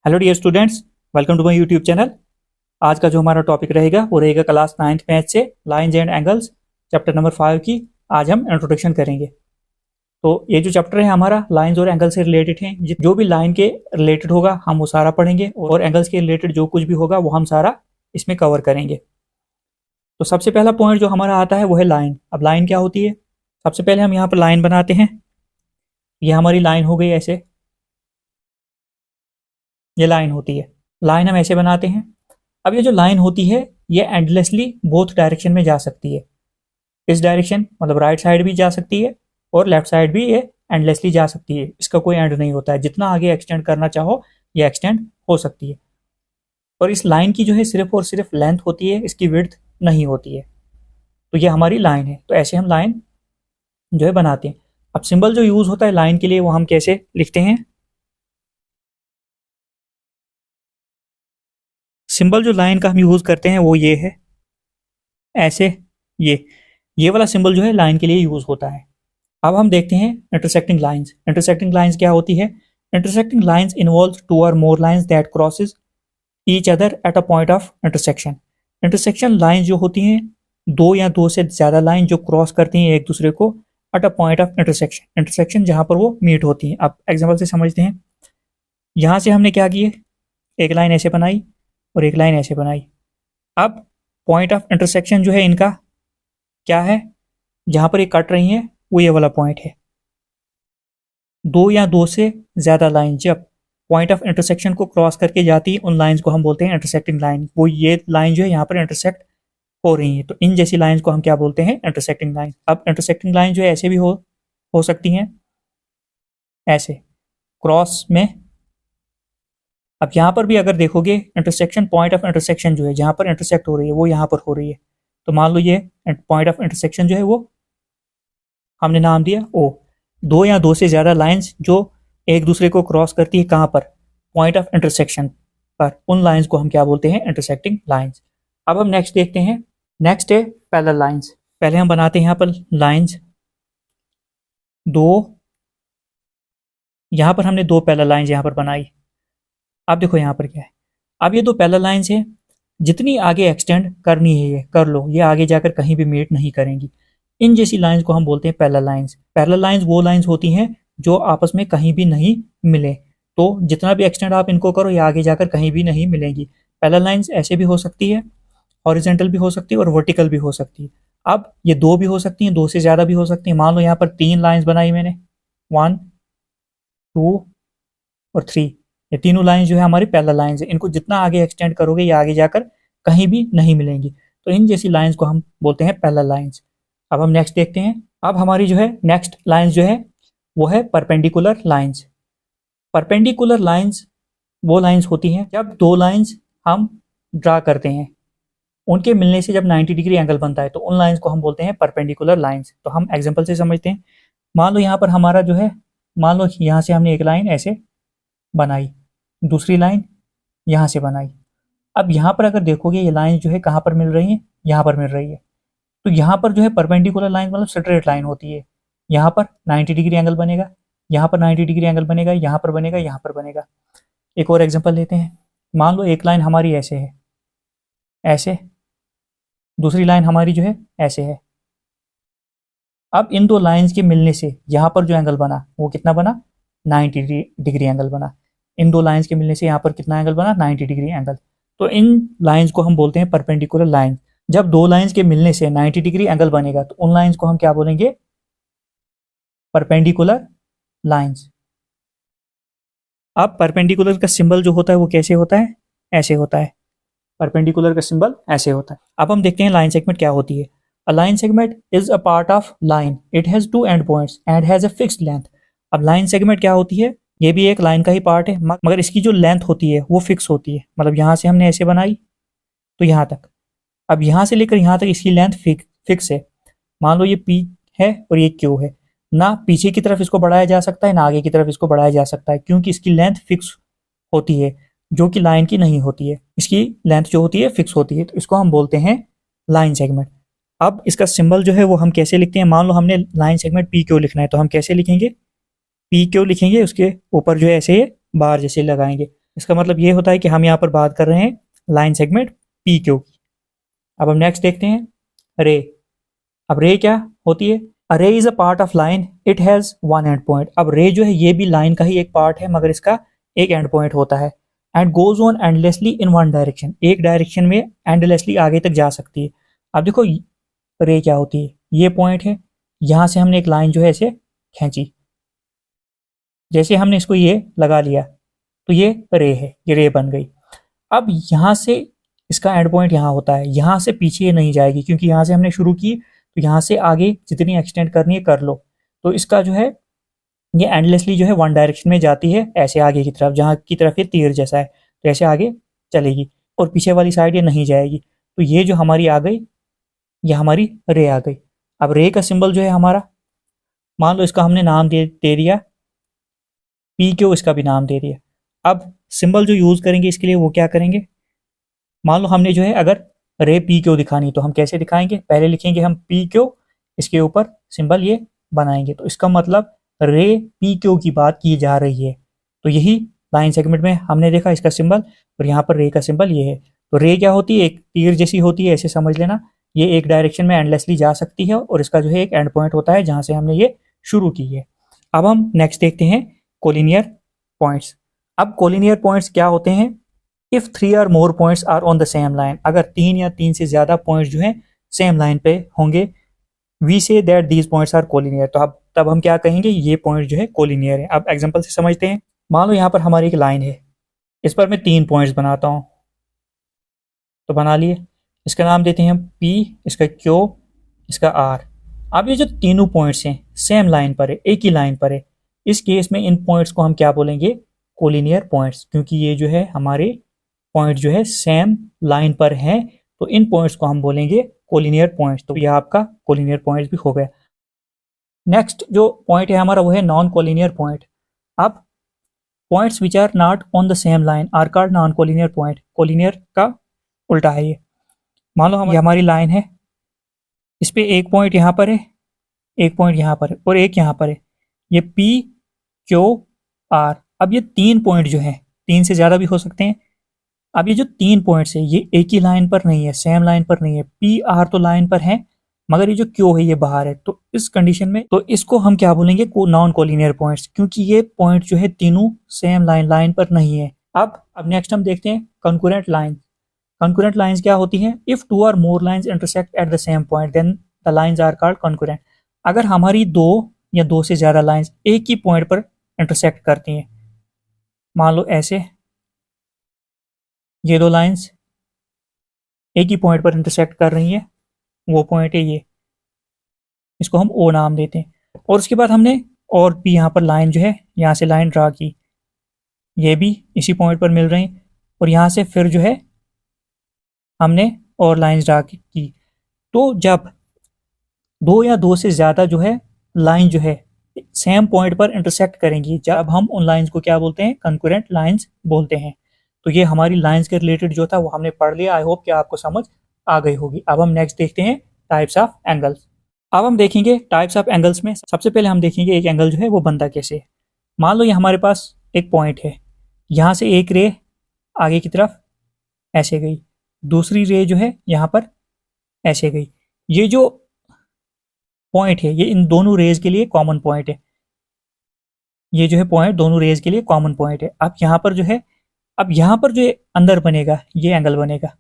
Hello dear students, welcome to my YouTube channel. आज का जो हमारा टॉपिक रहेगा वो रहेगा क्लास 9th मैथ से lines and angles chapter number 5 की आज हम इंट्रोडक्शन करेंगे। तो ये जो चैप्टर है हमारा लाइंस और एंगल से रिलेटेड है। जो भी लाइन के रिलेटेड होगा हम वो सारा पढ़ेंगे और एंगल्स के रिलेटेड जो कुछ भी होगा वो हम सारा इसमें कवर करेंगे। तो सबसे पहला पॉइंट जो हमारा आता है वो है लाइन। अब लाइन क्या होती है? सबसे पहले हम यहाँ पर लाइन बनाते हैं। ये हमारी लाइन हो गई, ऐसे ये लाइन होती है। लाइन हम ऐसे बनाते हैं। अब ये जो लाइन होती है ये एंडलेसली बोथ डायरेक्शन में जा सकती है। इस डायरेक्शन मतलब राइट साइड भी जा सकती है और लेफ्ट साइड भी ये एंडलेसली जा सकती है। इसका कोई एंड नहीं होता है। जितना आगे एक्सटेंड करना चाहो ये एक्सटेंड हो सकती है। और इस लाइन की जो है सिर्फ और सिर्फ लेंथ होती है, इसकी विड्थ नहीं होती है। तो ये हमारी लाइन है। तो ऐसे हम लाइन जो है बनाते हैं। अब सिंबल जो यूज होता है लाइन के लिए वो हम कैसे लिखते हैं? सिंबल जो लाइन का हम यूज करते हैं वो ये है, ऐसे ये वाला सिंबल जो है लाइन के लिए यूज होता है। अब हम देखते हैं इंटरसेक्टिंग लाइंस। इंटरसेक्टिंग लाइंस क्या होती है? Intersecting lines involves two or more lines that crosses each other at a point of intersection. Intersection lines जो होती हैं दो या दो से ज्यादा लाइन जो क्रॉस करती हैं एक दूसरे को eight a point of intersection. Intersection जहां पर वो मीट होती हैं। अब एग्जाम्पल से समझते हैं। यहां से हमने क्या किए, एक लाइन ऐसे बनाई और एक लाइन ऐसे बनाई। अब पॉइंट ऑफ इंटरसेक्शन जो है इनका क्या है? जहां पर ये कट रही है वो ये वाला पॉइंट है। दो या दो से ज्यादा लाइन जब पॉइंट ऑफ इंटरसेक्शन को क्रॉस करके जाती है उन लाइंस को हम बोलते हैं इंटरसेक्टिंग लाइन। वो ये लाइन जो है यहाँ पर इंटरसेक्ट हो रही है, तो इन जैसी लाइंस को हम क्या बोलते हैं? Intersecting line. अब इंटरसेक्टिंग लाइन जो है ऐसे भी हो सकती हैं, ऐसे क्रॉस में। अब यहाँ पर भी अगर देखोगे इंटरसेक्शन पॉइंट ऑफ इंटरसेक्शन जो है जहाँ पर इंटरसेक्ट हो रही है वो यहाँ पर हो रही है। तो मान लो ये पॉइंट ऑफ इंटरसेक्शन जो है वो हमने नाम दिया ओ। दो या दो से ज़्यादा लाइंस जो एक दूसरे को क्रॉस करती है कहाँ पर? पॉइंट ऑफ इंटरसेक्शन पर। उन लाइंस को हम क्या बोलते हैं? Intersecting lines. अब हम नेक्स्ट देखते हैं। नेक्स्ट है पैरेलल लाइंस। पहले हम बनाते हैं यहाँ पर लाइंस दो। यहाँ पर हमने दो पैरेलल लाइंस यहाँ पर बनाई। अब देखो यहाँ पर क्या है। अब ये दो पैरेलल लाइंस है, जितनी आगे एक्सटेंड करनी है ये कर लो, ये आगे जाकर कहीं भी मीट नहीं करेंगी। इन जैसी लाइंस को हम बोलते हैं पैरेलल लाइंस। पैरेलल लाइंस वो लाइंस होती हैं जो आपस में कहीं भी नहीं मिले। तो जितना भी एक्सटेंड आप इनको करो ये आगे जाकर कहीं भी नहीं मिलेंगी। पैरेलल लाइंस ऐसे भी हो सकती है, हॉरिजॉन्टल भी हो सकती है और वर्टिकल भी हो सकती है। अब ये दो भी हो सकती हैं, दो से ज़्यादा भी हो सकती हैं। मान लो यहाँ पर तीन लाइंस बनाई मैंने, 1 2 और 3। ये तीनों लाइंस जो है हमारी पैरेलल लाइंस है। इनको जितना आगे एक्सटेंड करोगे ये आगे जाकर कहीं भी नहीं मिलेंगी। तो इन जैसी लाइंस को हम बोलते हैं पैरेलल लाइंस। अब हम नेक्स्ट देखते हैं। अब हमारी जो है नेक्स्ट लाइंस जो है वो है परपेंडिकुलर लाइंस। परपेंडिकुलर लाइंस वो लाइंस होती हैं जब दो लाइंस हम ड्रा करते हैं, उनके मिलने से जब 90 डिग्री एंगल बनता है तो उन लाइंस को हम बोलते हैं परपेंडिकुलर लाइंस। तो हम एग्जाम्पल से समझते हैं। मान लो यहाँ पर हमारा जो है, मान लो यहाँ से हमने एक लाइन ऐसे बनाई, दूसरी लाइन यहाँ से बनाई। अब यहाँ पर अगर देखोगे ये लाइन जो है कहाँ पर मिल रही है? यहाँ पर मिल रही है। तो यहाँ पर जो है परपेंडिकुलर लाइन मतलब स्ट्रेट लाइन होती है। यहाँ पर 90 डिग्री एंगल बनेगा, यहाँ पर 90 डिग्री एंगल बनेगा, यहाँ पर बनेगा, यहाँ पर बनेगा। एक और एग्जांपल लेते हैं। मान लो एक लाइन हमारी ऐसे है, ऐसे, दूसरी लाइन हमारी जो है ऐसे है। अब इन दो लाइंस के मिलने से यहाँ पर जो एंगल बना वो कितना बना? 90 डिग्री एंगल बना। इन दो लाइंस के मिलने से यहाँ पर कितना एंगल बना? 90 डिग्री एंगल। तो इन लाइंस को हम बोलते हैं परपेंडिकुलर लाइन। जब दो लाइंस के मिलने से 90 डिग्री एंगल बनेगा तो उन लाइंस को हम क्या बोलेंगे? Perpendicular lines. अब परपेंडिकुलर का सिंबल जो होता है वो कैसे होता है? ऐसे होता है। परपेंडिकुलर का सिंबल ऐसे होता है। अब हम देखते हैं लाइन सेगमेंट क्या होती है। A line segment is a part of line, it has two end points and has a fixed length. अब लाइन सेगमेंट क्या होती है? ये भी एक लाइन का ही पार्ट है, मगर इसकी जो लेंथ होती है वो फिक्स होती है। मतलब यहाँ से हमने ऐसे बनाई तो यहाँ तक। अब यहाँ से लेकर यहाँ तक इसकी लेंथ फिक्स है। मान लो ये पी है और ये क्यू है। ना पीछे की तरफ इसको बढ़ाया जा सकता है ना आगे की तरफ इसको बढ़ाया जा सकता है, क्योंकि इसकी लेंथ फिक्स होती है, जो कि लाइन की नहीं होती है। इसकी लेंथ जो होती है फिक्स होती है। तो इसको हम बोलते हैं लाइन सेगमेंट। अब इसका सिंबल जो है वो हम कैसे लिखते हैं? मान लो हमने लाइन सेगमेंट पी क्यू लिखना है तो हम कैसे लिखेंगे? पी क्यू लिखेंगे, उसके ऊपर जो है ऐसे बार जैसे लगाएंगे। इसका मतलब ये होता है कि हम यहाँ पर बात कर रहे हैं लाइन सेगमेंट पी क्यू की। अब हम नेक्स्ट देखते हैं रे। अब रे क्या होती है? अ रे is a part of line, it has one and point. अब रे जो है ये भी लाइन का ही एक पार्ट है, मगर इसका एक एंड पॉइंट होता है। And goes on endlessly in one direction, एक डायरेक्शन में एंडलेसली आगे तक जा सकती है। अब देखो रे क्या होती है, ये पॉइंट है, यहां से हमने एक लाइन जो है इसे खींची, जैसे हमने इसको ये लगा लिया तो ये रे है, ये रे बन गई। अब यहां से इसका एंड पॉइंट यहाँ होता है, यहां से पीछे ये नहीं जाएगी क्योंकि यहां से हमने शुरू की, तो यहां से आगे जितनी एक्सटेंड करनी है कर लो। तो इसका जो है ये एंडलेसली जो है वन डायरेक्शन में जाती है, ऐसे आगे की तरफ, जहां की तरफ ये तीर जैसा है, तो ऐसे आगे चलेगी और पीछे वाली साइड ये नहीं जाएगी। तो ये जो हमारी आ गई, ये हमारी रे आ गई। अब रे का सिंबल जो है हमारा, मान लो इसका हमने नाम दे दिया पी क्यू, इसका भी नाम दे दिया। अब सिंबल जो यूज करेंगे इसके लिए वो क्या करेंगे, मान लो हमने जो है अगर रे पी क्यू दिखानी तो हम कैसे दिखाएंगे, पहले लिखेंगे हम पी क्यू, इसके ऊपर सिंबल ये बनाएंगे, तो इसका मतलब रे पी क्यू की बात की जा रही है। तो यही लाइन सेगमेंट में हमने देखा इसका सिंबल, और यहाँ पर रे का सिंबल ये है। तो रे क्या होती है, एक तीर जैसी होती है, ऐसे समझ लेना। ये एक डायरेक्शन में एंडलेसली जा सकती है और इसका जो है एक एंड पॉइंट होता है जहां से हमने ये शुरू की है। अब हम नेक्स्ट देखते हैं कोलिनियर पॉइंट्स। अब कोलिनियर पॉइंट्स क्या होते हैं? इफ 3 और more points are on the same line, अगर 3 या 3 से ज्यादा पॉइंट्स जो हैं सेम लाइन पे होंगे, we say that these points are collinear. तो अब तब हम क्या कहेंगे, ये पॉइंट जो है कोलिनियर है। अब एग्जांपल से समझते हैं। मान लो यहाँ पर हमारी एक लाइन है, इस पर मैं 3 पॉइंट्स बनाता हूँ, तो बना लिए। इसका नाम देते हैं पी, इसका क्यू, इसका आर। अब ये जो तीनों पॉइंट्स हैं सेम लाइन पर है, एक ही लाइन पर है, इस केस में इन पॉइंट्स को हम क्या बोलेंगे, कोलिनियर पॉइंट्स, क्योंकि ये जो है हमारे पॉइंट जो है सेम लाइन पर हैं, तो इन पॉइंट्स को हम बोलेंगे कोलिनियर पॉइंट्स। तो ये आपका कोलिनियर पॉइंट्स भी हो गया। नेक्स्ट जो पॉइंट है हमारा वो है नॉन कोलिनियर पॉइंट। अब points which are not on the same line are called non collinear point. Collinear का उल्टा है ये। मान लो ये हमारी लाइन है, इस पे एक पॉइंट यहाँ पर है, एक पॉइंट यहाँ पर है और एक यहाँ पर है, ये पी क्यू आर। अब ये 3 पॉइंट जो है, 3 से ज़्यादा भी हो सकते हैं। अब ये जो 3 पॉइंट्स है ये एक ही लाइन पर नहीं है, सेम लाइन पर नहीं है। पी आर तो लाइन पर है, मगर ये जो क्यू है ये बाहर है। तो इस कंडीशन में तो इसको हम क्या बोलेंगे, नॉन कोलिनियर पॉइंट्स, क्योंकि ये पॉइंट जो है तीनों सेम लाइन पर नहीं है। अब नेक्स्ट हम देखते हैं कंकरेंट लाइन। कंकरेंट लाइंस क्या होती हैं? If 2 or more lines intersect at the same point then the lines are called concurrent. अगर हमारी 2 या 2 से ज्यादा लाइंस एक ही पॉइंट पर इंटरसेक्ट करती हैं, मान लो ऐसे ये 2 लाइंस एक ही पॉइंट पर इंटरसेक्ट कर रही हैं, वो पॉइंट है ये, इसको हम ओ नाम देते हैं। और उसके बाद हमने और भी यहाँ पर लाइन जो है, यहाँ से लाइन ड्रा की, ये भी इसी पॉइंट पर मिल रही, और यहाँ से फिर जो है हमने और लाइंस ड्रा की। तो जब 2 या 2 से ज़्यादा जो है लाइन जो है सेम पॉइंट पर इंटरसेक्ट करेंगी, जब हम उन लाइंस को क्या बोलते हैं, कंकरेंट लाइंस बोलते हैं। तो ये हमारी लाइंस के रिलेटेड जो था वो हमने पढ़ लिया। आई होप कि आपको समझ आ गई होगी। अब हम नेक्स्ट देखते हैं टाइप्स ऑफ एंगल्स। अब हम देखेंगे टाइप्स ऑफ एंगल्स में सबसे पहले हम देखेंगे एक एंगल जो है वो बनता कैसे है। मान लो ये हमारे पास एक पॉइंट है, यहाँ से एक रे आगे की तरफ ऐसे गई, दूसरी रे जो है यहाँ पर ऐसे गई। ये जो पॉइंट है ये इन दोनों रेज के लिए कॉमन पॉइंट है, ये जो है पॉइंट दोनों रेज के लिए कॉमन पॉइंट है। अब यहाँ पर जो है, अब यहाँ पर जो अंदर बनेगा ये एंगल बनेगा,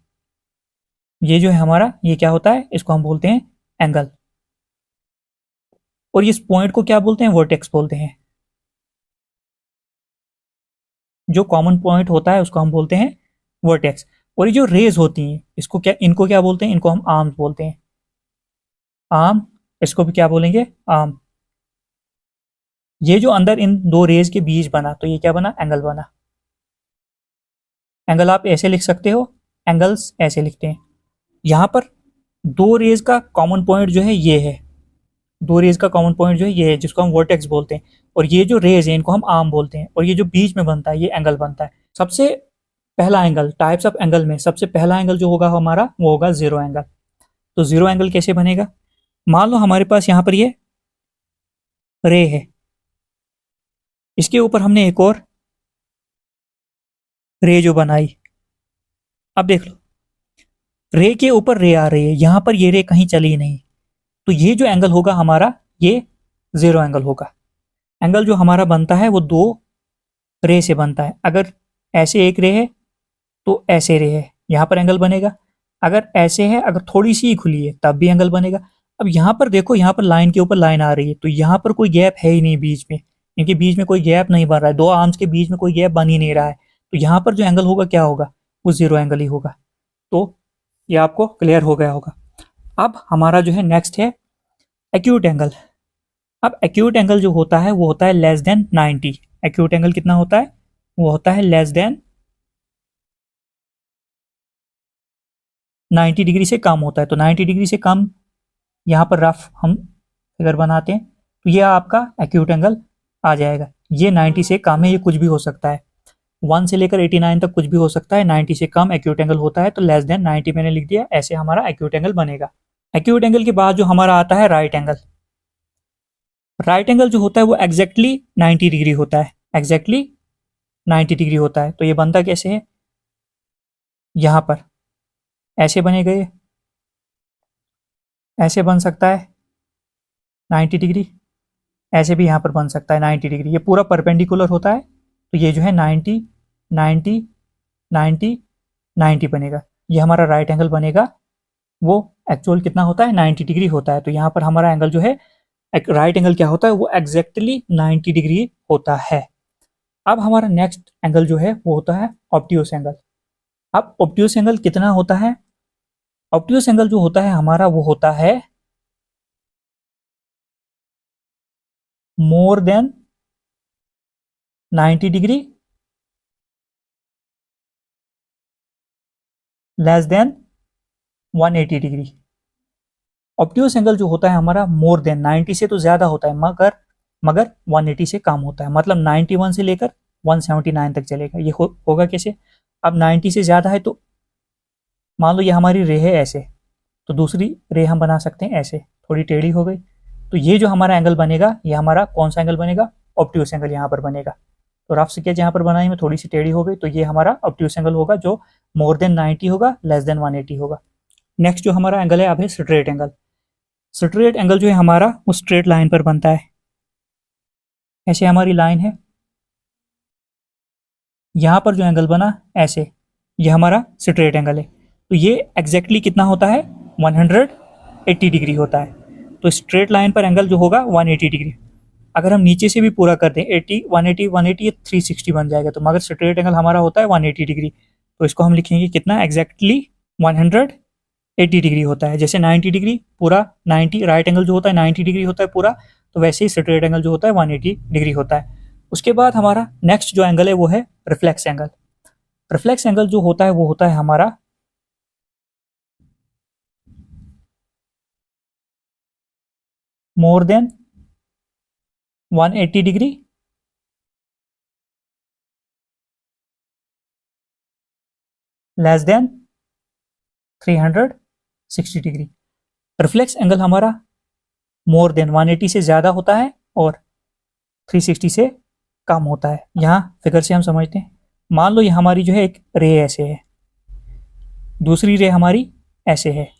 ये जो है हमारा ये क्या होता है, इसको हम बोलते हैं एंगल। और इस पॉइंट को क्या बोलते हैं, वर्टेक्स बोलते हैं। जो कॉमन पॉइंट होता है उसको हम बोलते हैं वर्टेक्स। और ये जो रेज होती हैं इसको क्या, इनको क्या बोलते हैं, इनको हम आर्म्स बोलते हैं, आर्म। इसको भी क्या बोलेंगे, आर्म। ये जो अंदर इन 2 रेज के बीच बना, तो ये क्या बना, एंगल बना। एंगल आप ऐसे लिख सकते हो, एंगल्स ऐसे लिखते हैं। यहाँ पर 2 रेज का कॉमन पॉइंट जो है ये है, 2 रेज का कॉमन पॉइंट जो है ये है, जिसको हम वर्टेक्स बोलते हैं। और ये जो रेज है इनको हम आर्म बोलते हैं, और ये जो बीच में बनता है ये एंगल बनता है। सबसे पहला एंगल, टाइप्स ऑफ एंगल में सबसे पहला एंगल जो होगा हमारा वो होगा जीरो एंगल। तो जीरो एंगल कैसे बनेगा, मान लो हमारे पास यहाँ पर ये रे है, इसके ऊपर हमने एक और रे जो बनाई, अब देख लो रे के ऊपर रे आ रही है, यहां पर ये रे कहीं चली नहीं, तो ये जो एंगल होगा हमारा ये जीरो एंगल होगा। एंगल जो हमारा बनता है वो दो रे से बनता है। अगर ऐसे एक रे है तो ऐसे रे है, यहां पर एंगल बनेगा। अगर ऐसे है, अगर थोड़ी सी ही खुली है तब भी एंगल बनेगा। अब यहां पर देखो, यहां पर लाइन के ऊपर लाइन आ रही है, तो यहां पर कोई गैप है ही नहीं बीच में, इनके बीच में कोई गैप नहीं बन रहा है, दो आर्म्स के बीच में कोई गैप बन ही नहीं रहा है, तो यहां पर जो एंगल होगा क्या होगा, वो जीरो एंगल ही होगा। तो ये आपको क्लियर हो गया होगा। अब हमारा जो है नेक्स्ट है एक्यूट एंगल। अब एक्यूट एंगल जो होता है वो होता है लेस देन 90। एक्यूट एंगल कितना होता है, वो होता है लेस देन 90 डिग्री से कम होता है। तो 90 डिग्री से कम यहाँ पर रफ हम फिगर बनाते हैं, तो ये आपका एक्यूट एंगल आ जाएगा। ये 90 से कम है, ये कुछ भी हो सकता है, 1 से लेकर 89 तक कुछ भी हो सकता है, 90 से कम एक्यूट एंगल होता है, तो लेस देन 90 मैंने लिख दिया, ऐसे हमारा एक्यूट एंगल बनेगा। एक्यूट एंगल के बाद जो हमारा आता है राइट एंगल। राइट एंगल जो होता है वो एग्जैक्टली 90 डिग्री होता है, एग्जैक्टली 90 डिग्री होता है। तो ये बनता कैसे है, यहाँ पर ऐसे बनेगा, ये ऐसे बन सकता है 90 डिग्री, ऐसे भी यहाँ पर बन सकता है 90 डिग्री, ये पूरा परपेंडिकुलर होता है, तो ये जो है 90 90 90 90 बनेगा, ये हमारा राइट एंगल बनेगा। वो एक्चुअल कितना होता है, 90 डिग्री होता है। तो यहाँ पर हमारा एंगल जो है राइट एंगल क्या होता है, वो एग्जैक्टली 90 डिग्री होता है। अब हमारा नेक्स्ट एंगल जो है वो होता है ऑब्ट्यूस एंगल। अब ऑब्ट्यूस एंगल कितना होता है, ऑब्ट्यूस एंगल जो होता है हमारा वो होता है more than 90 degree less than 180 degree. Obtuse angle जो होता है हमारा मोर देन 90 से तो ज्यादा होता है, मगर 180 से कम होता है, मतलब 91 से लेकर 179 तक चलेगा। ये होगा कैसे, अब 90 से ज्यादा है तो मान लो ये हमारी रे है ऐसे, तो दूसरी रे हम बना सकते हैं ऐसे, थोड़ी टेढ़ी हो गई, तो ये जो हमारा एंगल बनेगा ये हमारा कौन सा एंगल बनेगा, ऑब्ट्यूस एंगल यहाँ पर बनेगा। तो रफ स्केच यहाँ पर बनाई में थोड़ी सी टेढ़ी हो गई, तो ये हमारा ऑब्ट्यूस एंगल होगा जो मोर देन 90 होगा, लेस देन 180 होगा। नेक्स्ट जो हमारा एंगल है अब है स्ट्रेट एंगल। स्ट्रेट एंगल जो है हमारा वो स्ट्रेट लाइन पर बनता है, ऐसे हमारी लाइन है, यहाँ पर जो एंगल बना ऐसे, ये हमारा स्ट्रेट एंगल है। तो ये एग्जैक्टली कितना होता है, 180 डिग्री होता है। तो स्ट्रेट लाइन पर एंगल जो होगा 180 डिग्री। अगर हम नीचे से भी पूरा कर दें 80 180 180, ये 360 बन जाएगा। तो मगर स्ट्रेट एंगल हमारा होता है 180 डिग्री, तो इसको हम लिखेंगे कितना, एग्जैक्टली 180 डिग्री होता है। जैसे 90 डिग्री पूरा 90, राइट एंगल जो होता है 90 डिग्री होता है पूरा, तो वैसे ही स्ट्रेट एंगल जो होता है 180 डिग्री होता है। उसके बाद हमारा नेक्स्ट जो एंगल है वो है रिफ्लेक्स एंगल। रिफ्लेक्स एंगल जो होता है वो होता है हमारा more than 180 degree less than 360 degree. Reflex angle हमारा मोर देन 180 से ज़्यादा होता है और 360 से कम होता है। यहाँ फिगर से हम समझते हैं, मान लो ये हमारी जो है एक रे ऐसे है, दूसरी रे हमारी ऐसे है,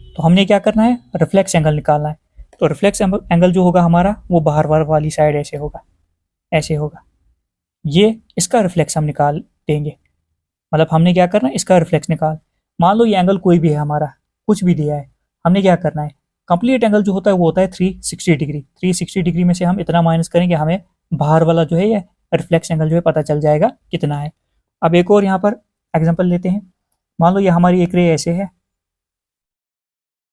तो हमने क्या करना है, रिफ्लेक्स एंगल निकालना है। तो रिफ्लेक्स एंगल जो होगा हमारा वो बाहर वाली साइड ऐसे होगा, ऐसे होगा, ये इसका रिफ्लेक्स हम निकाल देंगे। मतलब हमने क्या करना है, इसका रिफ्लेक्स निकाल, मान लो ये एंगल कोई भी है हमारा, कुछ भी दिया है, हमने क्या करना है, कंप्लीट एंगल जो होता है वो होता है 360 डिग्री। 360 डिग्री में से हम इतना माइनस करेंगे, हमें बाहर वाला जो है ये रिफ्लेक्स एंगल जो है पता चल जाएगा कितना है। अब एक और यहाँ पर एग्जांपल लेते हैं, मान लो ये हमारी एक रे ऐसे है,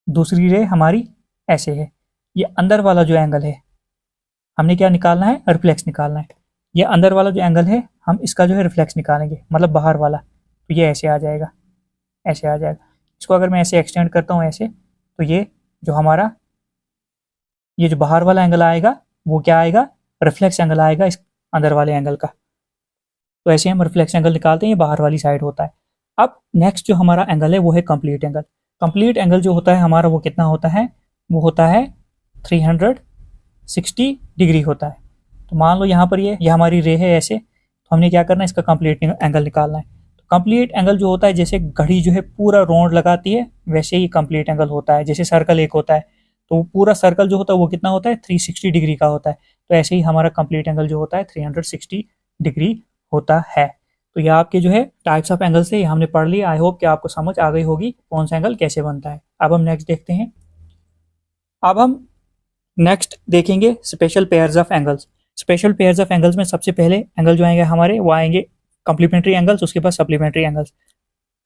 दूसरी रे हमारी ऐसे है, ये अंदर वाला जो एंगल है हमने क्या निकालना है, रिफ्लेक्स निकालना है। ये अंदर वाला जो एंगल है हम इसका जो है रिफ्लेक्स निकालेंगे, मतलब बाहर वाला, तो ये ऐसे आ जाएगा, ऐसे आ जाएगा। इसको अगर मैं ऐसे एक्सटेंड करता हूँ ऐसे, तो ये जो हमारा ये जो बाहर वाला एंगल आएगा वो क्या आएगा, रिफ्लेक्स एंगल आएगा इस अंदर वाले एंगल का। तो ऐसे हम रिफ्लेक्स एंगल निकालते हैं, ये बाहर वाली साइड होता है। अब नेक्स्ट जो हमारा एंगल है वो है कंप्लीट एंगल। कंप्लीट एंगल जो होता है हमारा वो कितना होता है, वो होता है 360 डिग्री होता है। तो मान लो यहाँ पर ये हमारी रे है ऐसे, तो हमने क्या करना है, इसका कंप्लीट एंगल निकालना है। तो कंप्लीट एंगल जो होता है, जैसे घड़ी जो है पूरा राउंड लगाती है वैसे ही कंप्लीट एंगल होता है। जैसे सर्कल एक होता है तो पूरा सर्कल जो होता है वो कितना होता है, 360 डिग्री का होता है। तो ऐसे ही हमारा कंप्लीट एंगल जो होता है 360 डिग्री होता है। तो ये आपके जो है टाइप्स ऑफ एंगल से ये हमने पढ़ लिया। आई होप कि आपको समझ आ गई होगी कौन सा एंगल कैसे बनता है। अब हम नेक्स्ट देखते हैं। अब हम नेक्स्ट देखेंगे special pairs of angles. Special pairs of angles में सबसे पहले एंगल जो आएंगे हमारे वो आएंगे कॉम्प्लीमेंट्री एंगल्स, उसके बाद सप्लीमेंट्री एंगल्स।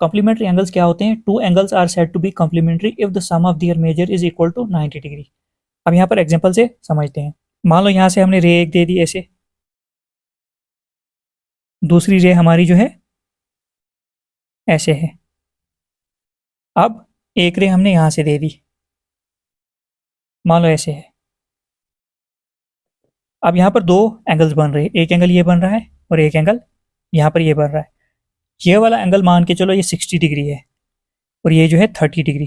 कॉम्प्लीमेंट्री एंगल्स क्या होते हैं, two angles are said to be complementary if the sum of their measure is equal to 90 degree. अब यहाँ पर एग्जांपल से समझते हैं। मान लो यहाँ से हमने रे एक दे दी ऐसे, दूसरी रे हमारी जो है ऐसे है। अब एक रे हमने यहाँ से दे दी, मान लो ऐसे है। अब यहाँ पर दो एंगल्स बन रहे हैं, एक एंगल ये बन रहा है और एक एंगल यहाँ पर ये बन रहा है। ये वाला एंगल मान के चलो ये 60 डिग्री है और ये जो है 30 डिग्री।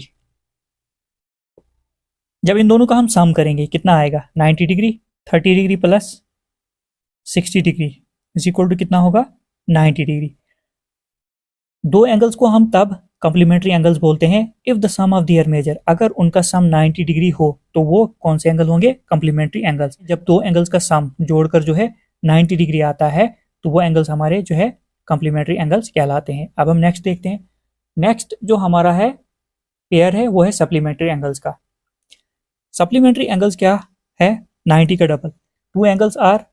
जब इन दोनों का हम सम करेंगे कितना आएगा, 90 degree. 30 degree plus 60 degree is equal to कितना होगा, 90 डिग्री। दो एंगल्स को हम तब कॉम्प्लीमेंट्री एंगल्स बोलते हैं if the sum of their measure, अगर उनका सम 90 डिग्री हो तो वो कौन से एंगल होंगे, कॉम्प्लीमेंट्री एंगल्स। जब दो एंगल्स का सम जोड़कर जो है 90 डिग्री आता है तो वो एंगल्स हमारे जो है कॉम्प्लीमेंट्री एंगल्स कहलाते हैं। अब हम नेक्स्ट देखते हैं। नेक्स्ट जो हमारा है पेयर है वो है सप्लीमेंट्री एंगल्स का। सप्लीमेंट्री एंगल्स क्या है, 90 का double. Two angles are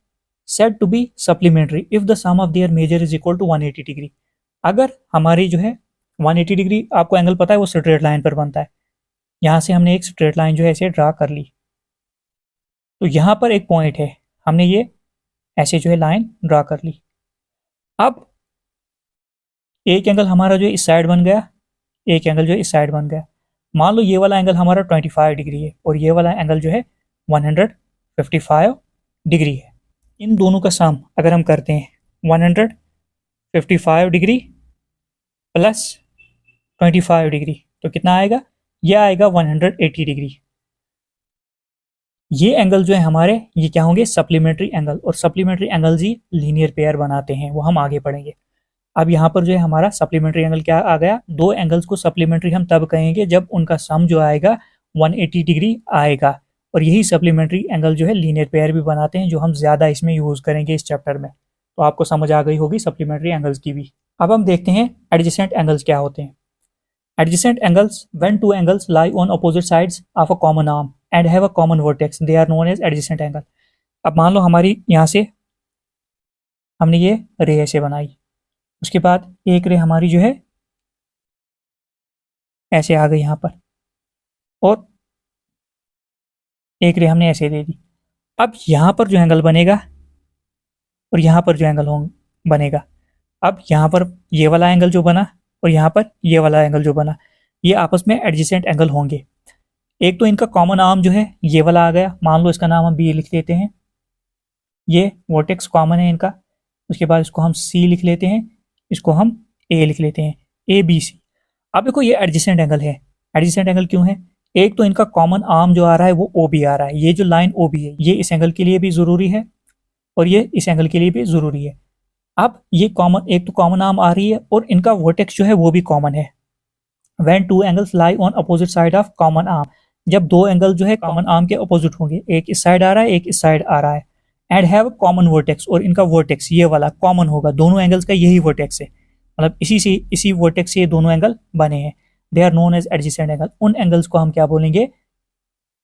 said to be supplementary if the sum of their measure is equal to 180 degree. अगर हमारी जो है 180 डिग्री, आपको एंगल पता है वो स्ट्रेट लाइन पर बनता है। यहाँ से हमने एक स्ट्रेट लाइन जो है ऐसे ड्रा कर ली, तो यहाँ पर एक पॉइंट है, हमने ये ऐसे जो है लाइन ड्रा कर ली। अब एक एंगल हमारा जो है इस साइड बन गया, एक एंगल जो है इस साइड बन गया। मान लो ये वाला एंगल हमारा 25 डिग्री है और ये वाला एंगल जो है 155 डिग्री है। इन दोनों का सम अगर हम करते हैं 155 डिग्री प्लस 25 डिग्री तो कितना आएगा, ये आएगा 180 डिग्री। ये एंगल जो है हमारे ये क्या होंगे, सप्लीमेंट्री एंगल। और सप्लीमेंट्री एंगल्स ही लीनियर पेयर बनाते हैं, वो हम आगे पढ़ेंगे। अब यहाँ पर जो है हमारा सप्लीमेंट्री एंगल क्या आ गया, दो एंगल्स को सप्लीमेंट्री हम तब कहेंगे जब उनका सम जो आएगा 180 डिग्री आएगा। और यही सप्लीमेंट्री एंगल जो है लीनियर पेयर भी बनाते हैं, जो हम ज़्यादा इसमें यूज़ करेंगे इस चैप्टर में। तो आपको समझ आ गई होगी सप्लीमेंट्री एंगल्स की भी। अब हम देखते हैं एडजेसेंट एंगल्स क्या होते हैं। Adjacent angles, when two angles lie on opposite sides of a common arm and have a common vertex, they are known as adjacent angle. अब मान लो हमारी यहाँ से हमने ये रे ऐसे बनाई, उसके बाद एक रे हमारी जो है ऐसे आ गई यहाँ पर और एक रे हमने ऐसे दे दी। अब यहाँ पर जो एंगल बनेगा और यहाँ पर जो एंगल बनेगा, अब यहाँ पर ये वाला एंगल जो बना और यहाँ पर ये वाला एंगल जो बना, ये आपस में एडजेसेंट एंगल होंगे। एक तो इनका कॉमन आर्म जो है ये वाला आ गया, मान लो इसका नाम हम बी लिख लेते हैं, ये वर्टेक्स कॉमन है इनका। उसके बाद इसको हम सी लिख लेते हैं, इसको हम ए लिख लेते हैं, ए बी सी। अब देखो ये एडजेसेंट एंगल है। एडजेसेंट एंगल क्यों है, एक तो इनका कॉमन आर्म जो आ रहा है वो ओ बी आ रहा है, ये जो लाइन ओ बी है ये इस एंगल के लिए भी ज़रूरी है और ये इस एंगल के लिए भी ज़रूरी है। अब ये कॉमन, एक तो कॉमन आर्म आ रही है और इनका वर्टेक्स जो है वो भी कॉमन है। When two angles lie on opposite side of common arm, जब दो एंगल जो है कॉमन आर्म के अपोजिट होंगे, एक इस साइड आ रहा है एक इस साइड आ रहा है, एंड हैव कॉमन वर्टेक्स, और इनका वर्टेक्स ये वाला कॉमन होगा, दोनों एंगल्स का यही वर्टेक्स है, मतलब इसी वर्टेक्स से ये दोनों एंगल बने हैं। They are known as adjacent angle. उन एंगल्स को हम क्या बोलेंगे,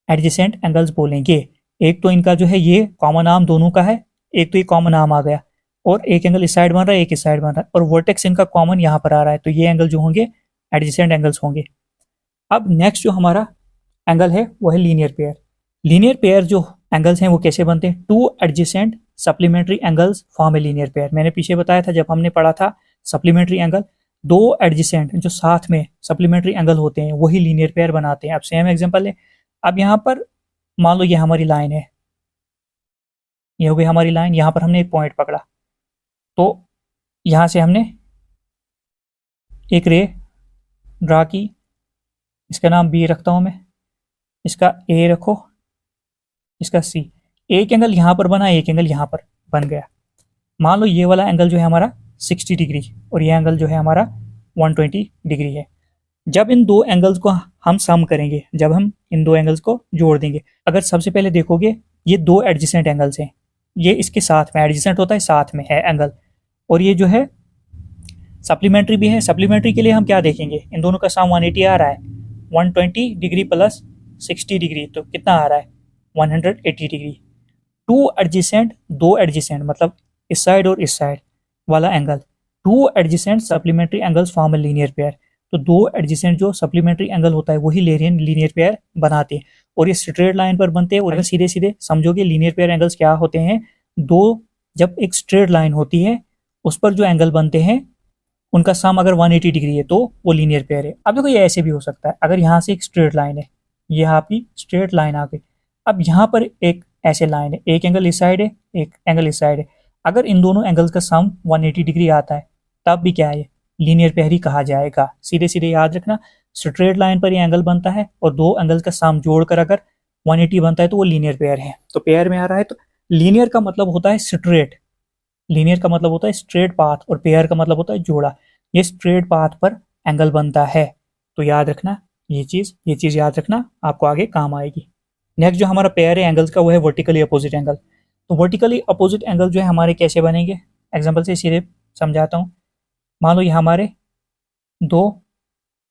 एडजेसेंट एंगल्स बोलेंगे। एक तो इनका जो है ये कॉमन आर्म दोनों का है, एक तो ये कॉमन आर्म आ गया और एक एंगल इस साइड बन रहा है एक इस साइड बन रहा है और वर्टेक्स इनका कॉमन यहाँ पर आ रहा है, तो ये एंगल जो होंगे एडजेसेंट एंगल्स होंगे। अब नेक्स्ट जो हमारा एंगल है वो है लीनियर पेयर। लीनियर पेयर जो एंगल्स हैं वो कैसे बनते हैं, two adjacent supplementary angles form a linear pair. मैंने पीछे बताया था जब हमने पढ़ा था सप्लीमेंट्री एंगल, दो एडजेसेंट जो साथ में सप्लीमेंट्री एंगल होते हैं वही लीनियर पेयर बनाते हैं। अब सेम एग्जांपल है, अब यहाँ पर मान लो ये हमारी लाइन है, ये हो गई हमारी लाइन, यहाँ पर हमने एक पॉइंट पकड़ा, तो यहाँ से हमने एक रे ड्रा की, इसका नाम बी रखता हूँ मैं, इसका ए रखो, इसका सी। एक एंगल यहाँ पर बना, एक एंगल यहाँ पर बन गया। मान लो ये वाला एंगल जो है हमारा 60 डिग्री और ये एंगल जो है हमारा 120 डिग्री है। जब इन दो एंगल्स को हम सम करेंगे, जब हम इन दो एंगल्स को जोड़ देंगे, अगर सबसे पहले देखोगे ये दो एडजेसेंट एंगल्स हैं, ये इसके साथ में एडजेसेंट होता है, साथ में है एंगल, और ये जो है सप्लीमेंट्री भी है। सप्लीमेंट्री के लिए हम क्या देखेंगे, इन दोनों का सम 180 आ रहा है, 120 डिग्री प्लस 60 डिग्री तो कितना आ रहा है 180 डिग्री। टू एडजेसेंट, दो एडजेसेंट मतलब इस साइड और इस साइड वाला angle, two adjacent supplementary angles form a linear pair. तो दो एडजेसेंट जो सप्लीमेंट्री एंगल होता है वही लीनियर पेयर बनाते हैं, और ये स्ट्रेट लाइन पर बनते हैं। और अगर सीधे सीधे समझोगे लीनियर पेयर एंगल्स क्या होते हैं, दो, जब एक स्ट्रेट लाइन होती है उस पर जो एंगल बनते हैं उनका सम अगर 180 डिग्री है तो वो लीनियर पेयर है। अब देखो ये ऐसे भी हो सकता है, अगर यहाँ से एक स्ट्रेट लाइन है, ये आपकी स्ट्रेट लाइन आ गई, अब यहाँ पर एक ऐसे लाइन है, एक एंगल इस साइड है, एक एंगल इस साइड है, अगर इन दोनों एंगल्स का सम 180 डिग्री आता है तब भी क्या है, लीनियर पेयर ही कहा जाएगा। सीधे सीधे याद रखना, स्ट्रेट लाइन पर ये एंगल बनता है और दो एंगल्स का सम जोड़कर अगर 180 बनता है तो वो लीनियर पेयर है। तो पेयर में आ रहा है, तो लीनियर का मतलब होता है स्ट्रेट, लीनियर का मतलब होता है स्ट्रेट पाथ, और पेयर का मतलब होता है जोड़ा। ये स्ट्रेट पाथ पर एंगल बनता है, तो याद रखना ये चीज याद रखना, आपको आगे काम आएगी। नेक्स्ट जो हमारा पेयर है एंगल्स का वो है वर्टिकली अपोजिट एंगल। तो वर्टिकली अपोजिट एंगल जो है हमारे कैसे बनेंगे, एग्जांपल से सीधे समझाता हूँ। मान लो ये हमारे दो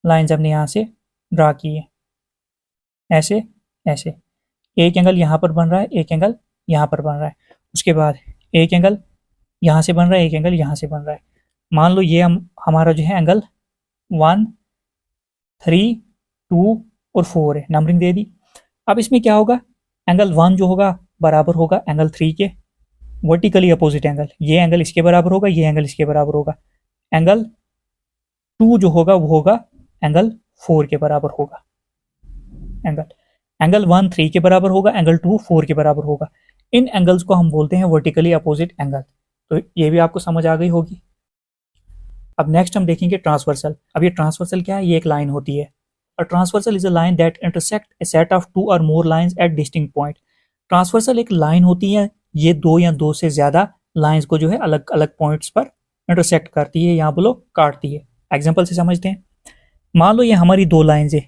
लाइंस हमने यहाँ से ड्रा की है, ऐसे ऐसे, एक एंगल यहाँ पर बन रहा है, एक एंगल यहाँ पर बन रहा है, उसके बाद एक एंगल यहाँ से बन रहा है, एक एंगल यहाँ से बन रहा है। मान लो ये हमारा जो है एंगल 1, 3, 2 और 4 है, नंबरिंग दे दी। अब इसमें क्या होगा, एंगल 1 जो होगा बराबर होगा एंगल 3 के, वर्टिकली अपोजिट एंगल, ये एंगल इसके बराबर होगा, ये एंगल इसके बराबर होगा। एंगल 2 जो होगा वो होगा एंगल 4 के बराबर होगा। एंगल 1 3 के बराबर होगा, एंगल 2 4 के बराबर होगा। इन एंगल्स को हम बोलते हैं वर्टिकली अपोजिट एंगल। तो ये भी आपको समझ आ गई होगी। अब नेक्स्ट हम देखेंगे ट्रांसवर्सल। अब ये ट्रांसवर्सल क्या है, ये एक लाइन होती है। A transversal is a line that intersect a set of 2 or more lines at distinct point. Transversal एक लाइन होती है, ये दो या दो से ज्यादा लाइंस को जो है अलग अलग पॉइंट्स पर इंटरसेक्ट करती है, यहाँ बोलो काटती है। एग्जाम्पल से समझते हैं। मान लो ये हमारी दो लाइंस है,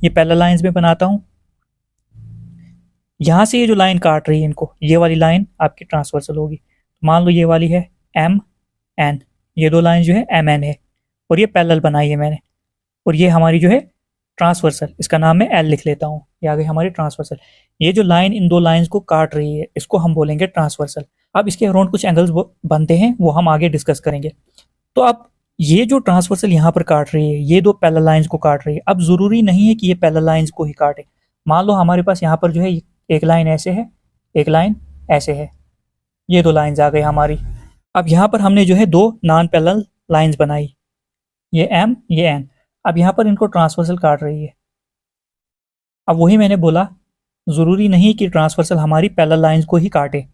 ये पहला लाइंस में बनाता हूँ, यहाँ से ये जो लाइन काट रही है इनको, ये वाली लाइन आपकी ट्रांसवर्सल होगी। मान लो ये वाली है एम एन, ये दो लाइन जो है एम एन है, और ये पैरेलल बनाई है मैंने, और ये हमारी जो है ट्रांसवर्सल, इसका नाम मैं एल लिख लेता हूँ, ये आ गई हमारी ट्रांसवर्सल। ये जो लाइन इन दो लाइंस को काट रही है इसको हम बोलेंगे ट्रांसवर्सल। अब इसके अराउंड कुछ एंगल्स बनते हैं, वो हम आगे डिस्कस करेंगे। तो अब ये जो ट्रांसवर्सल यहाँ पर काट रही है, ये दो पैरेलल लाइंस को काट रही है। अब जरूरी नहीं है कि ये पैरेलल लाइंस को ही काटे। मान लो हमारे पास यहाँ पर जो है एक लाइन ऐसे है, एक लाइन ऐसे है, ये दो लाइंस आ गई हमारी। अब यहाँ पर हमने जो है दो नॉन पैरेलल लाइंस बनाई, ये एम ये एन। अब यहाँ पर इनको ट्रांसवर्सल काट रही है। अब वही मैंने बोला, जरूरी नहीं कि ट्रांसवर्सल हमारी पैरेलल लाइंस को ही काटे,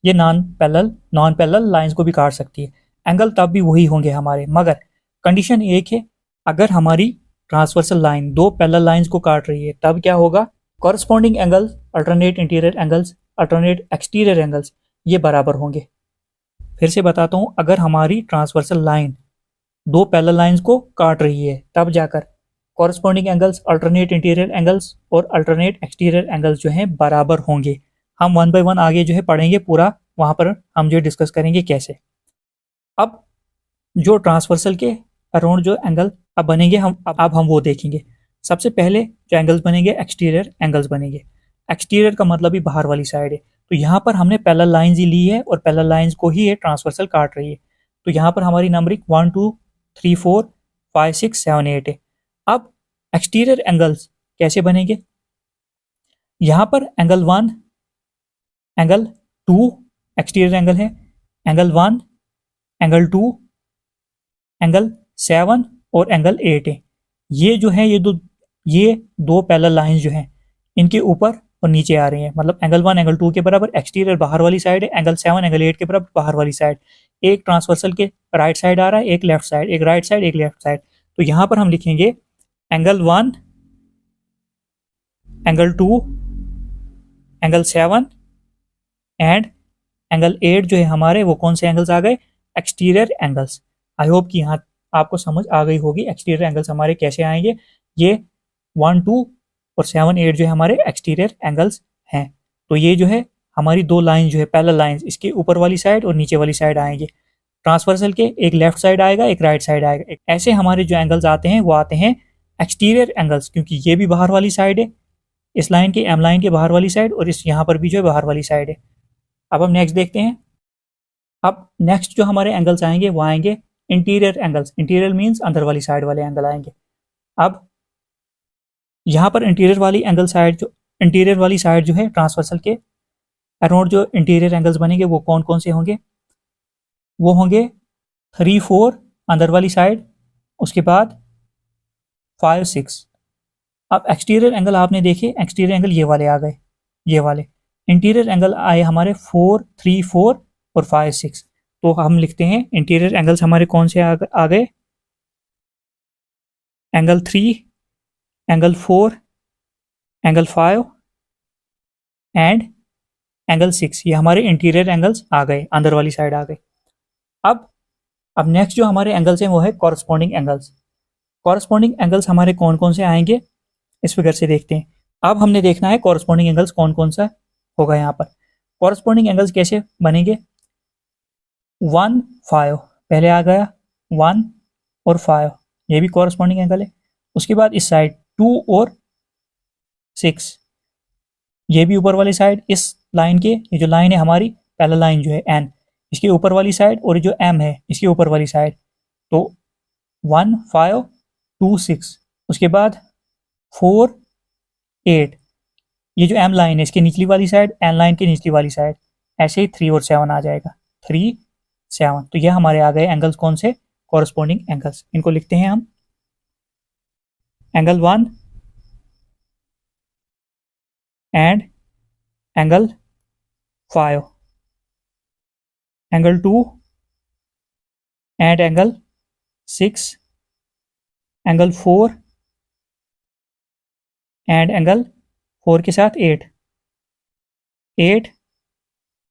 ये नॉन पैरेलल लाइंस को भी काट सकती है। एंगल तब भी वही होंगे हमारे, मगर कंडीशन एक है, अगर हमारी ट्रांसवर्सल लाइन दो पैरेलल लाइंस को काट रही है तब क्या होगा, corresponding angles, alternate interior angles, alternate exterior angles, ये बराबर होंगे। फिर से बताता हूँ, अगर हमारी ट्रांसवर्सल लाइन दो पैरेलल लाइंस को काट रही है तब जाकर corresponding angles, alternate interior angles और अल्टरनेट एक्सटीरियर एंगल्स जो हैं बराबर होंगे। हम 1 बाय 1 आगे जो है पढ़ेंगे पूरा, वहां पर हम जो डिस्कस करेंगे कैसे। अब जो ट्रांसवर्सल के अराउंड जो एंगल अब बनेंगे अब हम वो देखेंगे। सबसे पहले जो एंगल्स बनेंगे एक्सटीरियर एंगल्स बनेंगे। एक्सटीरियर का मतलब ही बाहर वाली साइड है, तो यहाँ पर हमने पैरेलल लाइंस ही ली है और पैरेलल लाइंस को ही ये ट्रांसवर्सल काट रही है। तो यहाँ पर हमारी नंबरिंग 1 2 3 4 5 6 7 8 है। अब एक्सटीरियर एंगल्स कैसे बनेंगे, यहाँ पर एंगल 1 एंगल 2 एक्सटीरियर एंगल है, एंगल 1 एंगल 2 एंगल 7 और एंगल 8 है। ये जो है ये दो पैरेलल लाइंस जो हैं इनके ऊपर और नीचे आ रही हैं, मतलब एंगल 1 एंगल 2 के बराबर एक्सटीरियर बाहर वाली साइड है, एंगल 7 एंगल 8 के बराबर बाहर वाली साइड। एक ट्रांसवर्सल के राइट साइड आ रहा है, एक लेफ्ट साइड, एक राइट साइड एक लेफ्ट साइड। तो यहाँ पर हम लिखेंगे angle 1 angle 2 angle 7 and angle 8 जो है हमारे वो कौन से एंगल्स आ गए, एक्सटीरियर एंगल्स। आई होप कि यहाँ आपको समझ आ गई होगी एक्सटीरियर एंगल्स हमारे कैसे आएंगे। ये 1, 2 और 7, 8 जो है हमारे एक्सटीरियर एंगल्स हैं। तो ये जो है हमारी दो लाइन जो है पैरेलल लाइंस, इसके ऊपर वाली साइड और नीचे वाली साइड आएंगे। ट्रांसवर्सल के एक लेफ्ट साइड आएगा, एक राइट साइड आएगा। ऐसे हमारे जो एंगल्स आते हैं वो आते हैं एक्सटीरियर एंगल्स, क्योंकि ये भी बाहर वाली साइड है, इस लाइन के एम लाइन के बाहर वाली साइड, और इस यहाँ पर भी जो है बाहर वाली साइड है। अब हम नेक्स्ट देखते हैं। अब नेक्स्ट जो हमारे एंगल्स आएंगे वो आएंगे इंटीरियर एंगल्स। इंटीरियर मीन्स अंदर वाली साइड वाले एंगल आएंगे। अब यहाँ पर इंटीरियर वाली साइड जो है ट्रांसवर्सल के अराउंड जो इंटीरियर एंगल्स बनेंगे वो कौन कौन से होंगे, वो होंगे 3, 4 अंदर वाली साइड, उसके बाद 5, 6। अब एक्सटीरियर एंगल आपने देखे, एक्सटीरियर एंगल ये वाले आ गए, ये वाले। इंटीरियर एंगल आए हमारे 4, 3, 4 और 5, 6। तो हम लिखते हैं इंटीरियर एंगल्स हमारे कौन से आ गए, angle 3, angle 4, angle 5 and angle 6। ये हमारे इंटीरियर एंगल्स आ गए, अंदर वाली साइड आ गए। अब नेक्स्ट जो हमारे एंगल्स हैं वो है कॉरस्पॉन्डिंग एंगल्स। कॉरस्पॉन्डिंग एंगल्स हमारे कौन कौन से आएंगे इस फिगर से देखते हैं। अब हमने देखना है कॉरस्पॉन्डिंग एंगल्स कौन कौन सा होगा। यहाँ पर कॉरस्पॉन्डिंग एंगल्स कैसे बनेंगे, 1, 5 पहले आ गया, 1 और 5 ये भी कॉरस्पॉन्डिंग एंगल है। उसके बाद इस साइड 2 और 6 ये भी ऊपर वाली साइड, इस लाइन के, ये जो लाइन है हमारी पहला लाइन जो है एन, इसके ऊपर वाली साइड, और जो एम है इसके ऊपर वाली साइड। तो 1, 5, 2, 6। उसके बाद 4, 8 ये जो एम लाइन है इसके निचली वाली साइड, एन लाइन की निचली वाली साइड। ऐसे ही 3 और 7 आ जाएगा, 3, 7। तो ये हमारे आ गए एंगल्स कौन से, कॉरस्पॉन्डिंग एंगल्स। इनको लिखते हैं हम, angle 1 and angle 5, angle 2 and angle 6, angle 4 and angle 4 के साथ 8,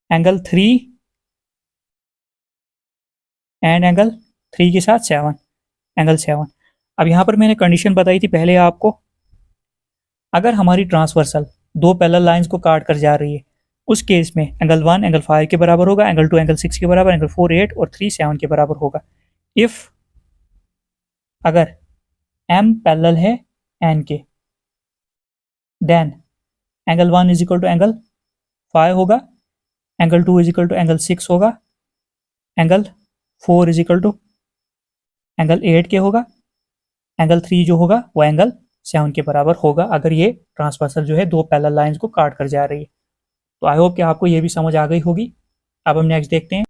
एंगल 3 एंड एंगल 3 के साथ 7, एंगल 7। अब यहाँ पर मैंने कंडीशन बताई थी पहले आपको, अगर हमारी ट्रांसवर्सल दो पैरेलल लाइंस को काट कर जा रही है, उस केस में एंगल 1 एंगल 5 के बराबर होगा, एंगल 2 एंगल 6 के बराबर, एंगल 4 8 और 3 7 के बराबर होगा। इफ अगर m पैरेलल है n के, then angle 1 is equal to angle 5 होगा, angle 2 is equal to angle 6 होगा, angle 4 is equal to angle 8 के होगा, एंगल 3 जो होगा वो एंगल 7 के बराबर होगा, अगर ये ट्रांसवर्सल जो है दो पैरेलल लाइंस को काट कर जा रही है। तो आई होप कि आपको ये भी समझ आ गई होगी। अब हम नेक्स्ट देखते हैं।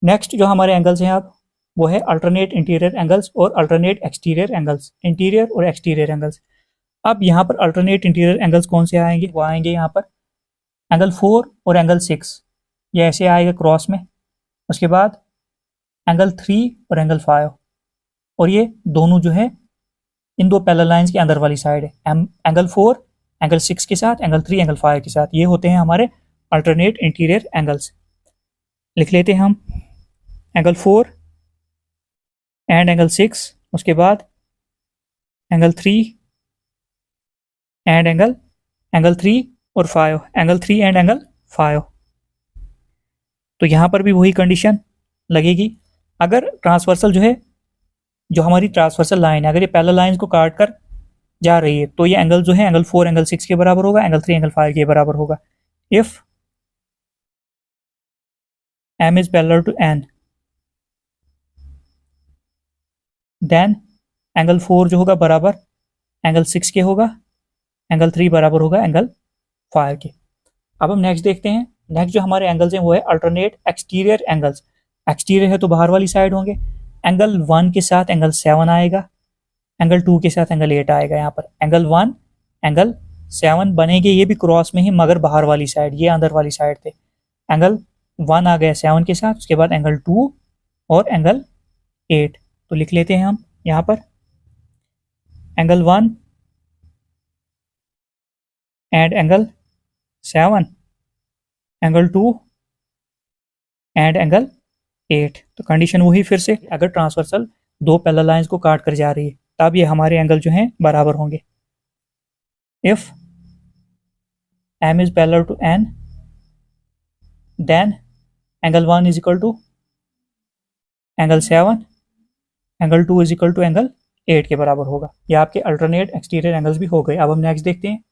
नेक्स्ट जो हमारे एंगल्स हैं अब वो है अल्टरनेट इंटीरियर एंगल्स और अल्टरनेट एक्सटीरियर एंगल्स, इंटीरियर और एक्सटीरियर एंगल्स। अब यहाँ पर अल्टरनेट इंटीरियर एंगल्स कौन से आएंगे, वो आएंगे यहाँ पर एंगल 4 और एंगल 6, ये ऐसे आएगा क्रॉस में। उसके बाद एंगल 3 और एंगल 5, और ये दोनों जो है इन दो पैरेलल लाइंस के अंदर वाली साइड है, एंगल 4 एंगल 6 के साथ, एंगल 3 एंगल 5 के साथ। ये होते हैं हमारे अल्टरनेट इंटीरियर एंगल्स। लिख लेते हैं हम, एंगल 4 एंड एंगल 6, उसके बाद एंगल 3 एंड एंगल 3 और 5, एंगल 3 एंड एंगल 5। तो यहाँ पर भी वही कंडीशन लगेगी, अगर ट्रांसवर्सल जो है, जो हमारी ट्रांसवर्सल लाइन है, अगर ये पैरेलल लाइंस को काट कर जा रही है, तो ये एंगल जो है एंगल 4 एंगल 6 के बराबर होगा, एंगल 3 एंगल 5 के बराबर होगा। If m is parallel to n, then angle 4 जो होगा बराबर एंगल 6 के होगा, एंगल 3 बराबर होगा एंगल 5 के। अब हम नेक्स्ट देखते हैं। नेक्स्ट जो हमारे एंगल्स हैं वो है अल्टरनेट एक्सटीरियर एंगल्स। एक्सटीरियर है तो बाहर वाली साइड होंगे। एंगल 1 के साथ एंगल 7 आएगा, एंगल 2 के साथ एंगल 8 आएगा। यहाँ पर एंगल 1 एंगल 7 बनेंगे, ये भी क्रॉस में ही मगर बाहर वाली साइड, ये अंदर वाली साइड थे। एंगल 1 आ गया 7 के साथ, उसके बाद एंगल 2 और एंगल 8। तो लिख लेते हैं हम यहाँ पर, angle 1 and angle 7 angle 2 and angle 8। तो कंडीशन वही फिर से, अगर ट्रांसवर्सल दो पैरेलल लाइंस को काट कर जा रही है तब ये हमारे एंगल जो हैं बराबर होंगे। If m is parallel to n then angle 1 is equal to angle 7, angle 2 is equal to angle 8 के बराबर होगा। ये आपके अल्टरनेट एक्सटीरियर एंगल्स भी हो गए। अब हम नेक्स्ट देखते हैं।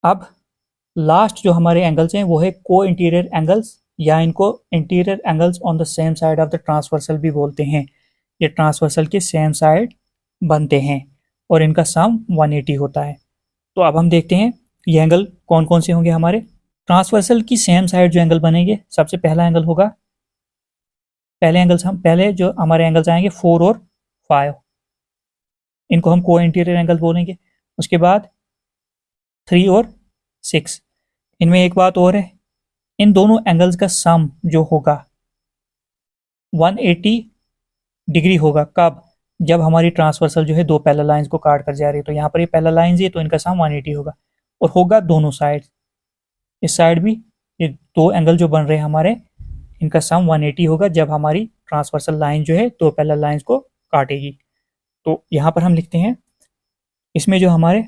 अब लास्ट जो हमारे एंगल्स हैं वो है को इंटीरियर एंगल्स, या इनको interior angles on the same side of the transversal भी बोलते हैं। ये ट्रांसवर्सल के सेम साइड बनते हैं और इनका सम 180 होता है। तो अब हम देखते हैं ये एंगल कौन कौन से होंगे हमारे। ट्रांसवर्सल की सेम साइड जो एंगल बनेंगे, सबसे पहला एंगल होगा, पहले जो हमारे एंगल्स आएंगे 4 और 5, इनको हम को इंटीरियर एंगल बोलेंगे। उसके बाद 3 और 6। इनमें एक बात और है, इन दोनों एंगल्स का सम जो होगा 180 डिग्री होगा। कब? जब हमारी ट्रांसवर्सल जो है दो पैरेलल लाइंस को काट कर जा रही है। तो यहाँ पर ये पैरेलल लाइंस है तो इनका सम 180 होगा और होगा दोनों साइड। इस साइड भी ये दो एंगल जो बन रहे हैं हमारे, इनका सम 180 होगा जब हमारी ट्रांसवर्सल लाइन जो है दो पैरेलल लाइंस को काटेगी। तो यहाँ पर हम लिखते हैं, इसमें जो हमारे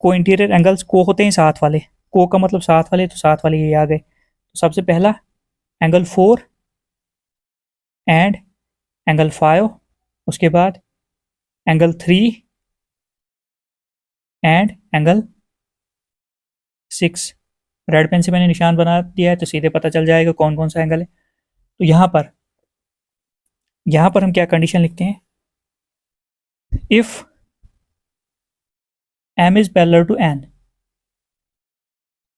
को इंटीरियर एंगल्स को होते हैं साथ वाले, को का मतलब साथ वाले, तो साथ वाले ये आ गए। तो सबसे पहला एंगल 4 एंड एंगल 5, उसके बाद angle 3 and angle 6। Red pen से मैंने निशान बना दिया है तो सीधे पता चल जाएगा कौन कौन सा एंगल है। तो यहाँ पर हम क्या कंडीशन लिखते हैं, if m is parallel to n,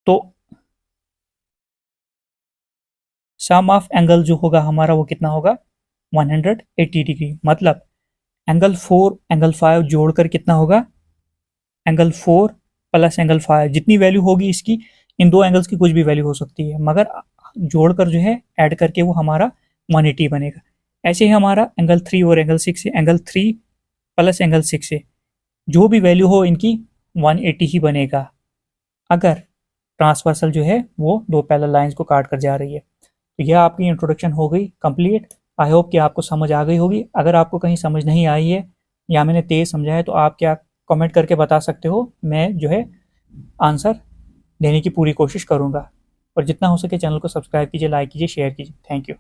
तो सम ऑफ एंगल जो होगा हमारा वो कितना होगा 180 डिग्री। मतलब एंगल 4 एंगल 5 जोड़कर कितना होगा, एंगल 4 प्लस एंगल 5। जितनी वैल्यू होगी इसकी, इन दो एंगल्स की कुछ भी वैल्यू हो सकती है, मगर जोड़कर जो है ऐड करके वो हमारा 180 बनेगा। ऐसे ही हमारा एंगल 3 और एंगल 6 है, एंगल 3 प्लस एंगल 6 है, जो भी वैल्यू हो इनकी 180 ही बनेगा अगर ट्रांसवर्सल जो है वो दो पैरेलल लाइंस को काट कर जा रही है। तो यह आपकी इंट्रोडक्शन हो गई कंप्लीट। आई होप कि आपको समझ आ गई होगी। अगर आपको कहीं समझ नहीं आई है या मैंने तेज़ समझा है तो आप क्या कमेंट करके बता सकते हो, मैं जो है आंसर देने की पूरी कोशिश करूँगा। और जितना हो सके चैनल को सब्सक्राइब कीजिए, लाइक कीजिए, शेयर कीजिए। Thank you.